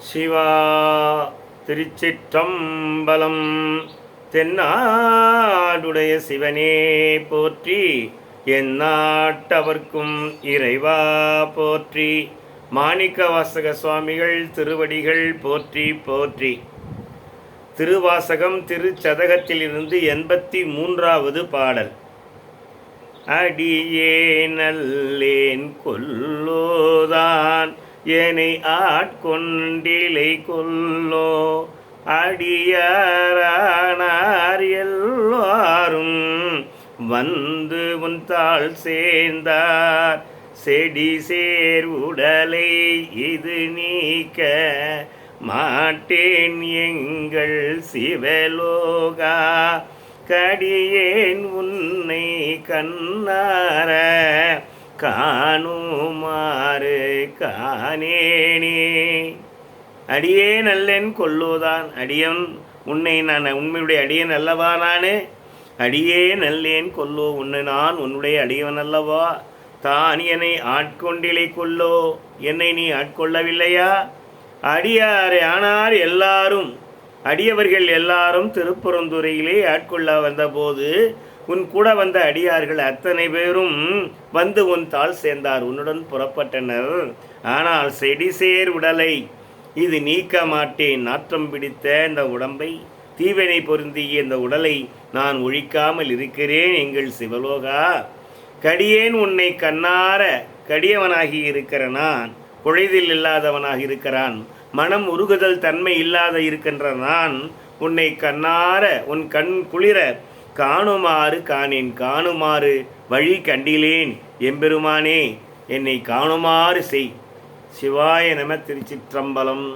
சிவா திருச்சிற்றம்பலம். தென்னாடுடைய சிவனே போற்றி, எந்நாட்டவர்க்கும் இறைவா போற்றி. மாணிக்கவாசக சுவாமிகள் திருவடிகள் போற்றி போற்றி. திருவாசகம் திருச்சதகத்திலிருந்து 83வது பாடல். அடியே நல்லேன் கொல்லோதான் ஏனை ஆட்கொண்டிலை கொல்லோ, அடியாரானார் எல்லாரும் வந்து உன் தாள் சேர்ந்தார். செடி சேர் உடலை இது நீக்க மாட்டேன் எங்கள் சிவலோகா, கடியேன் உன்னை கண்ணார காணுமாறு காணேனே. அடியே நல்லேன் கொல்லோதான், அடியன் உன்னை நான் உண்மையுடைய அடியன் அல்லவா? நான் அடியே நல்லேன் கொல்லோ, உன்னை நான் உன்னுடைய அடியவன் அல்லவா? தான் என்னை ஆட்கொண்டிலை கொல்லோ, என்னை நீ ஆட்கொள்ளவில்லையா? அடியாரே ஆனார் எல்லாரும், அடியவர்கள் எல்லாரும் திருப்பரந்துறையிலே ஆட்கொள்ள வந்தபோது உன் கூட வந்த அடியார்கள் அத்தனை பேரும் வந்து உன் தாள் சேர்ந்தார், உன்னுடன் புறப்பட்டனர். ஆனால் செடி சேர் உடலை இது நீக்க மாட்டேன். நாற்றம் பிடித்த இந்த உடம்பை, தீவினை பொருந்திய இந்த உடலை நான் ஒழிக்காமல் இருக்கிறேன் எங்கள் சிவலோகா. கடியேன் உன்னை கண்ணார, கடியவனாகி இருக்கிற நான், குழைதில் இல்லாதவனாக இருக்கிறான், மனம் உருகுதல் தன்மை இல்லாத இருக்கின்ற நான் உன்னை கண்ணார உன் கண் குளிர காணுமாறு காணேன். காணுமாறு வழி கண்டிலேன் எம்பெருமானே, என்னை காணுமாறு செய். சிவாய நம. திருச்சிற்றம்பலம்.